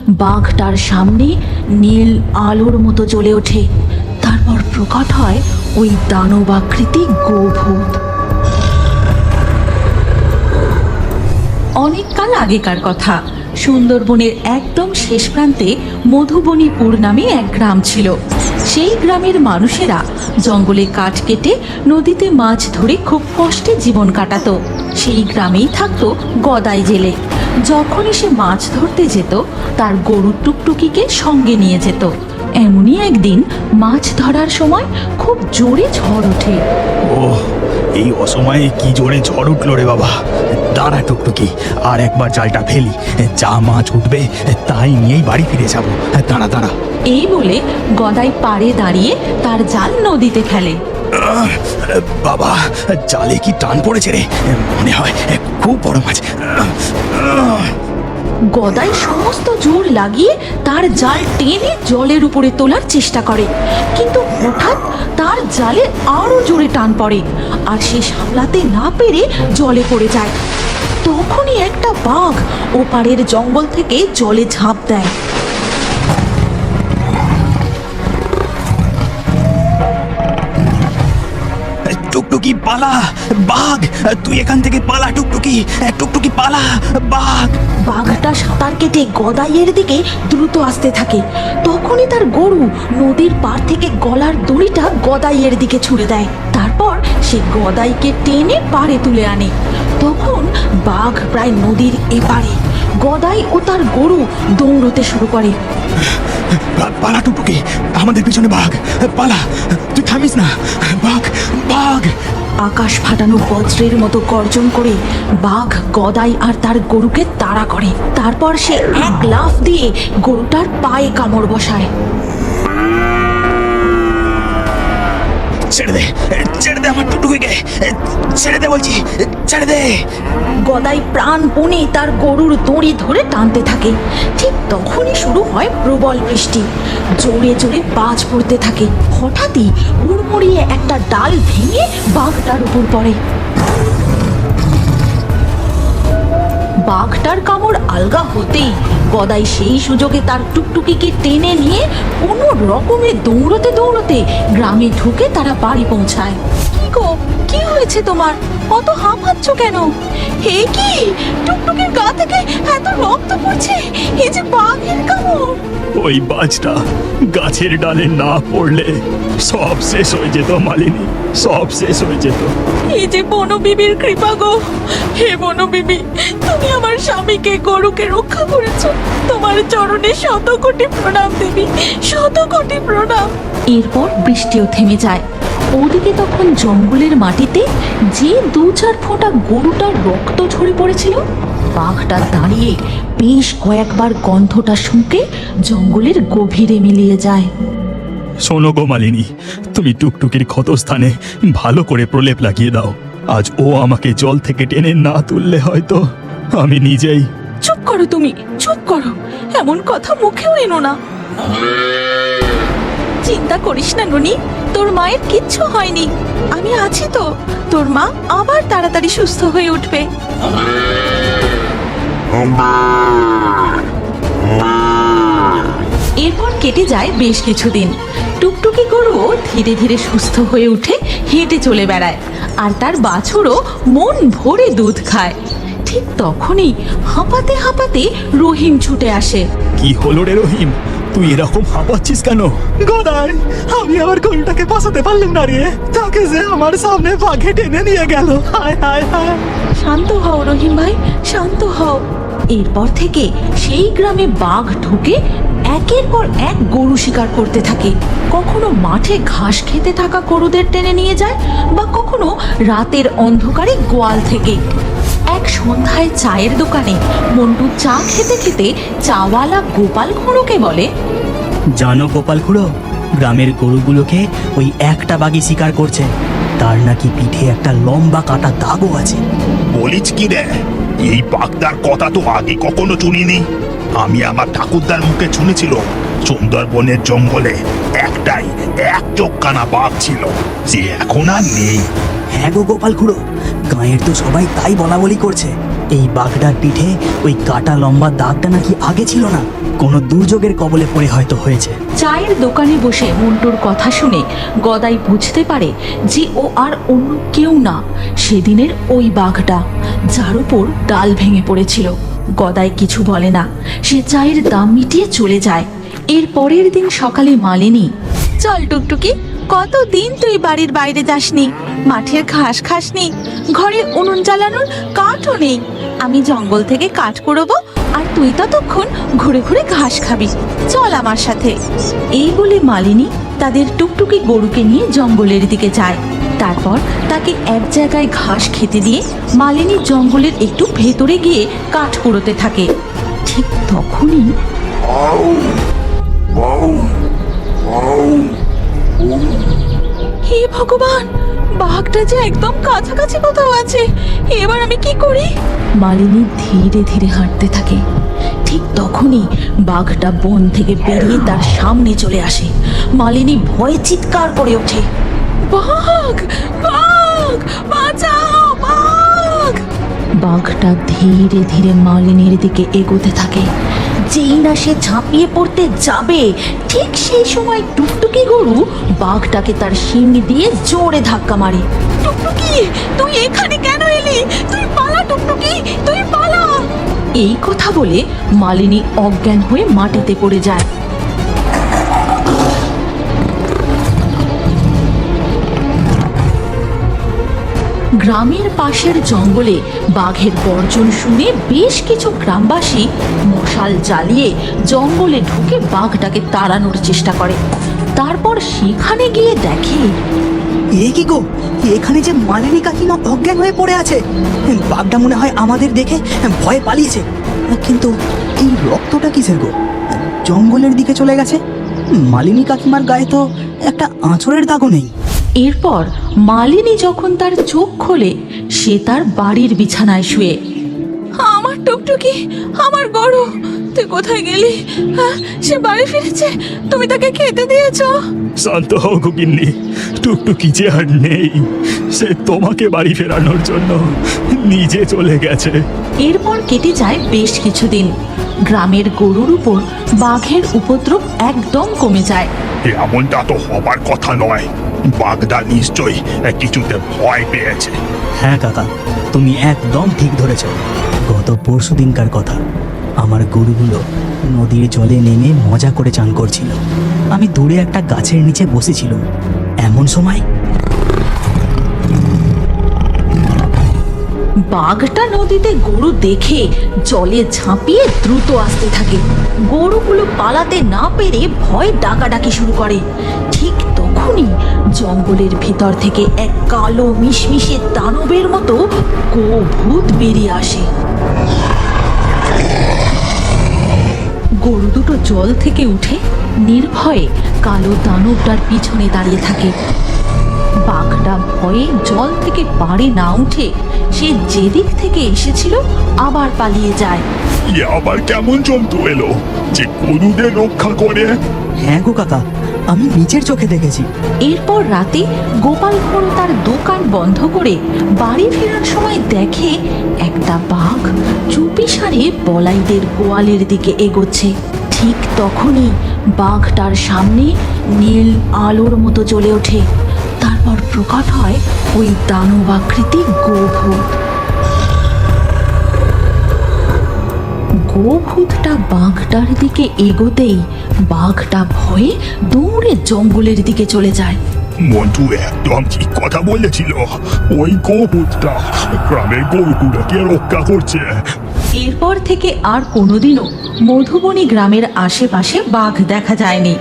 বাঘটার সামনে নীল আলোর মতো জ্বলে ওঠে। তারপর প্রকট হয় ওই দানবাকৃতি গোভূত। অনেককাল আগেকার কথা, সুন্দরবনের একদম শেষ প্রান্তে মধুবনীপুর নামে এক গ্রাম ছিল। সেই গ্রামের মানুষেরা জঙ্গলে কাঠ কেটে নদীতে মাছ ধরে খুব কষ্টে জীবন কাটাতো। সেই গ্রামেই থাকতো গদাই জেলে। যখনই সে মাছ ধরতে যেত, তার গরুর টুকটুকিকে সঙ্গে নিয়ে যেত। এমনই একদিন মাছ ধরার সময় খুব জোরে ঝড় ওঠে। ও, এই অসময়ে কি জোরে ঝড় উঠলো রে বাবা। দাঁড়া টুকটুকি, আর একবার জালটা ফেলি, যা মাছ উঠবে তাই নিয়েই বাড়ি ফিরে যাবো। দাঁড়া দাঁড়া। এই বলে গদাই পাড়ে দাঁড়িয়ে তার জাল নদীতে ফেলে। বাবা, জালে কি টান পড়েছে রে, মনে হয় খুব বড় মাছ। গদাই সমস্ত জোর লাগিয়ে তার জাল টেনে জলের উপরে তোলার চেষ্টা করে, কিন্তু হঠাৎ তার জালে আরো জোরে টান পড়ে আর সে সামলাতে না পেরে জলে পড়ে যায়। তখনই একটা বাঘ ওপারের জঙ্গল থেকে জলে ঝাঁপ দেয়। টুকটুকি পালা, বাঘ তুই এখান থেকে পালা। টুকটুকি টুকটুকি পালা, বাঘ। বাঘটা সাঁতার কেটে গদাইয়ের দিকে দ্রুত আসতে থাকে। তখনই তার গরু নদীর পাড় থেকে গলার দড়িটা গদাইয়ের দিকে ছুড়ে দেয়। তারপর সে গদাইকে টেনে পাড়ে তুলে আনে। তখন বাঘ প্রায় নদীর এপারে। গদাই ও তার গরু দৌড়তে শুরু করে। পালা টুকটুকি, আমাদের পিছনে বাঘ, পালা, তুই থামিস না। বাঘ, বাঘ। আকাশ ফাটানো বজ্রের মতো গর্জন করে বাঘ গদাই আর তার গরুকে তাড়া করে। তারপর সে এক লাফ দিয়ে গরুটার পায়ে কামড় বসায়। ছেড়ে দে, ছেড়ে দে আমার টুকটুকিকে, ছেড়ে দে বলছি, ছেড়ে দে। গদাই প্রাণপণে তার গরুর দড়ি ধরে টানতে থাকে। ঠিক তখনই শুরু হয় প্রবল বৃষ্টি। জোরে জোরে বাজ পড়তে থাকে। হঠাৎই হুড়মুড়িয়ে একটা ডাল ভেঙে বাঘটার উপর পড়ে। বাঘটার কামড় আলগা হতেই গদাই সেই সুযোগে তার টুকটুকিকে টেনে নিয়ে কোনো রকমে দৌড়তে দৌড়তে গ্রামে ঢুকে তারা বাড়ি পৌঁছায়। কি গো, কি হয়েছে তোমার? অত হাঁপাচ্ছ কেন? হে কি, টুকটুকির গা থেকে এত রক্ত পড়ছে! এই যে বাঘের কামড়! ওই বাজটা গাছের ডালে না পড়লে সব শেষ হয়ে যেত মালিনী, সব শেষ হয়ে যেত। এই যে বনবিবির কৃপা গো, হে বনবিবি, তুমি আমার স্বামীকে গরুকে রক্ষা করেছো। তোমার চরণে শত কোটি প্রণাম দেবী, শত কোটি প্রণাম। এরপর বৃষ্টিও থেমে যায়। ওদিকে তখন জঙ্গলের মাটিতে যে 2-4 ফোঁটা গরুটার রক্ত ঝরে পড়েছিল, বাঘটা দাঁড়িয়ে বেশ কয়েকবার গন্ধটা শুঁকে জঙ্গলের গভীরে মিলিয়ে যায়। শোনো গো মালিনী, তুমি টুকটুকির ক্ষতস্থানে ভালো করে প্রলেপ লাগিয়ে দাও। আজ ও আমাকে জল থেকে টেনে না তুললে হয়তো আমি নিজেই। চুপ করো তুমি, চুপ করো, এমন কথা মুখেও এনো না। চিন্তা করিস না ননি, তোর মায়ের কিচ্ছু হয়নি। আমি আছি তো, তোর মা আবার তাড়াতাড়ি সুস্থ হয়ে উঠবে। এরপর কেটে যায় বেশ কিছুদিন। টুকটুকি গরুও ধীরে ধীরে সুস্থ হয়ে উঠে হেঁটে চলে বেড়ায়, আর তার বাছুরও মন ভরে দুধ খায়। ঠিক তখনই হাঁপাতে হাঁপাতে রহিম ছুটে আসে। কি হলো রে রহিম, তুই এরকম হাঁপাচ্ছিস কেন? গদাই, আমি আমার গরুটাকে বাঁচাতে পারলাম না রে, তাকে যে আমার সামনে বাঘে টেনে নিয়ে গেল। হায় হায় হায়। শান্ত হও রহিম ভাই, শান্ত হও। এরপর থেকে সেই গ্রামে বাঘ ঢুকে একের পর এক গরু শিকার করতে থাকে। কখনো মাঠে ঘাস খেতে থাকা গরুদের টেনে নিয়ে যায়, বা কখনো রাতের অন্ধকারে গোয়াল থেকে। এক সন্ধ্যায় চায়ের দোকানে মন্টু চা খেতে খেতে চাওয়ালা গোপাল খুঁড়োকে বলে, জানো গোপাল খুড়ো, গ্রামের গরুগুলোকে ওই একটা বাঘই শিকার করছে। তার নাকি পিঠে একটা লম্বা কাটা দাগও আছে। বলিস কি রে? এই বাগদার কথা তো আগে কখনো শুনিনি। আমি আমার ঠাকুরদার মুখে শুনেছিল সুন্দরবনের জঙ্গলে একটাই এক চোখখানা বাঘ ছিল, যে এখন আর নেই। হ্যাঁ গো গোপাল খুড়ো, গাঁয়ের তো সবাই তাই বলা বলি করছে। এই বাঘটার পিঠে ওই কাটা লম্বা দাগটা নাকি আগে ছিল না। কোনো দুর্যোগের কবলে পড়ে হয়তো হয়েছে। চায়ের দোকানে বসে মন্টুর কথা শুনে গদাই বুঝতে পারে যে ও আর অন্য কেউ না, সেদিনের ওই বাঘটা যার উপর ডাল ভেঙে পড়েছিল। গদাই কিছু বলে না, সে চায়ের দাম মিটিয়ে চলে যায়। এর পরের দিন সকালে মালিনী, চল টুকটুকি, কতদিন তুই বাড়ির বাইরে যাসনি, মাঠের ঘাস খাসনি, ঘরে উনুন জ্বালানোর কাঠও নেই। আমি জঙ্গল থেকে কাঠ কুড়োবো আর তুই ততক্ষণ ঘুরে ঘুরে ঘাস খাবি, চল আমার সাথে। এই বলে মালিনী তাদের টুকটুকি গরুকে নিয়ে জঙ্গলের দিকে যায়। তারপর তাকে এক জায়গায় ঘাস খেতে দিয়ে মালিনী জঙ্গলের একটু ভেতরে গিয়ে কাঠ কুড়োতে থাকে। ঠিক তখনই হে ভগবান, বাঘটা যে একদম কাছাকাছি কোথাও আছে, এবার আমি কি করি? মালিনী ধীরে ধীরে হাঁটতে থাকে। ঠিক তখনই বাঘটা বন থেকে বেরিয়ে তার সামনে চলে আসে। মালিনী ভয়ে চিৎকার করে ওঠে, বাঘ, বাঘ, বাঁচাও, বাঘ! বাঘটা ধীরে ধীরে মালিনীর দিকে এগোতে থাকে। যেই না সে ঝাঁপিয়ে পড়তে যাবে, ঠিক সেই সময় টুকটুকি গরু বাঘটাকে তার শিং দিয়ে জোরে ধাক্কা মারে। টুকটুকি, তুই এখানে কেন এলি? তুই পালা টুকটুকি, তুই পালা! এই কথা বলে মালিনী অজ্ঞান হয়ে মাটিতে পড়ে যায়। গ্রামের পাশের জঙ্গলে বাঘের গর্জন শুনে বেশ কিছু গ্রামবাসী মশাল জ্বালিয়ে জঙ্গলে ঢুকে বাঘটাকে তাড়ানোর চেষ্টা করে। তারপর সেখানে গিয়ে দেখে, এ কি গো, এখানে যে মালিনী কাকিমা অজ্ঞান হয়ে পড়ে আছে। বাঘটা মনে হয় আমাদের দেখে ভয়ে পালিয়েছে। কিন্তু এই রক্তটা কিসের গো? জঙ্গলের দিকে চলে গেছে। মালিনী কাকিমার গায়ে তো একটা আঁচড়ের দাগও নেই। এরপর মালিনী যখন তার চোখ খোলে, সে তার বাড়ির বিছানায় শুয়ে। আমার টুকটুকি, আমার গরু, তুই কোথায় গেলি? সে বাড়ি ফিরেছে, তুমি তাকে খেতে দিয়েছো? শান্ত হও গিন্নি, টুকটুকি যে আর নেই, সে তোমাকে বাড়ি ফেরানোর জন্য নিজে চলে গেছে। এরপর কেটে যায় বেশ কিছুদিন। গ্রামের গরুর উপর বাঘের উপদ্রব একদম কমে যায়। এমনটা তো হবার কথা নয়। বাগদা নিশ্চয়ই কিছুতে ভয় পেয়েছে। হ্যাঁ কাকা, তুমি একদম ঠিক ধরেছ। গত পরশু দিনকার কথা, আমার গরুগুলো নদীর জলে নেমে মজা করে চান করছিল। আমি দূরে একটা গাছের নিচে বসেছিলাম। এমন সময় বাঘটা নদীতে গরু দেখে জলে ঝাঁপিয়ে দ্রুত আসতে থাকে। গরুগুলো পালাতে না পেরে ভয় ডাকাডাকি শুরু করে। ঠিক তখনই জঙ্গলের ভিতর থেকে এক কালো মিশমিশে দানবের মতো ভূত বেরিয়ে আসে। গরু দুটো জল থেকে উঠে নির্ভয়ে কালো দানবটার পিছনে দাঁড়িয়ে থাকে। বাঘটা ভয়ে জল থেকে পাড়ে না উঠে সে যেদিক থেকে এসেছিল আবার পালিয়ে যায়। আবার কেমন জন্তু এলো যে গরুদের রক্ষা করে? হ্যাঁ গো কাকা, আমি নিজের চোখে দেখেছি। এরপর রাতে গোপাল খুড়ো তার দোকান বন্ধ করে বাড়ি ফেরার সময় দেখে একটা বাঘ চুপিসারে বলাইদের গোয়ালের দিকে এগোচ্ছে। ঠিক তখনই বাঘটার সামনে নীল আলোর মতো জ্বলে ওঠে। তারপর প্রকট হয় ওই দানবাকৃতি গোভূত। গোভূতটা বাঘটার দিকে এগোতেই বাঘটা ভয়ে দৌড়ে জঙ্গলের দিকে চলে যায়। মন্টু একদম ঠিক কথা বলেছিল। ওই গোভূতটা গ্রামের গরুগুলোকে রক্ষা করছে। এরপর থেকে আর কোনোদিনও মধুবনী গ্রামের আশেপাশে বাঘ দেখা যায়নি।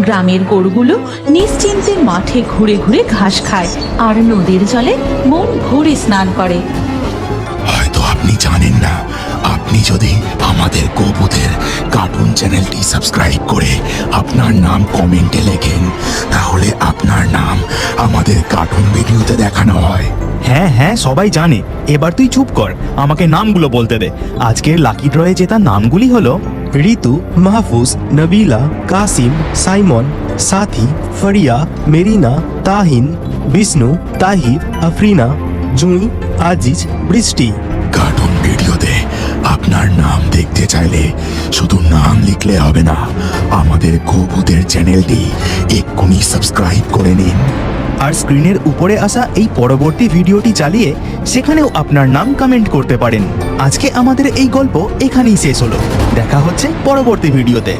গ্রামের গরুগুলো নিশ্চিন্তে মাঠে ঘুরে ঘুরে ঘাস খায় আর নদীর জলে মন ভরে স্নান করে। হয়তো আপনি জানেন না, আপনি যদি আমাদের গোভূতের কার্টুন চ্যানেলটি সাবস্ক্রাইব করে আপনার নাম কমেন্টে লেখেন, তাহলে আপনার নাম আমাদের কার্টুন ভিডিওতে দেখানো হয়। হ্যাঁ হ্যাঁ, সবাই জানে। এবার তুই চুপ কর, আমাকে নামগুলো বলতে দে। আজকের লাকি ড্রয়ে জেতা নামগুলি হলো ঋতু, মাহফুজ, নবিলা, কাসিম, সাইমন, সাথী, ফরিয়া, মেরিনা, তাহিন, বিষ্ণু, তাহিব, আফরিনা, জুঁই, আজিজ, বৃষ্টি। কার্টুন ভিডিওতে আপনার আপনার নাম দেখতে চাইলে শুধু নাম লিখলে হবে না, আমাদের গোভূতের চ্যানেলটি এক্ষুনি সাবস্ক্রাইব করে নিন। আর স্ক্রিনের উপরে আসা এই পরবর্তী ভিডিওটি চালিয়ে সেখানেও আপনার নাম কমেন্ট করতে পারেন। আজকে আমাদের এই গল্প এখানেই শেষ হলো। দেখা হচ্ছে পরবর্তী ভিডিওতে।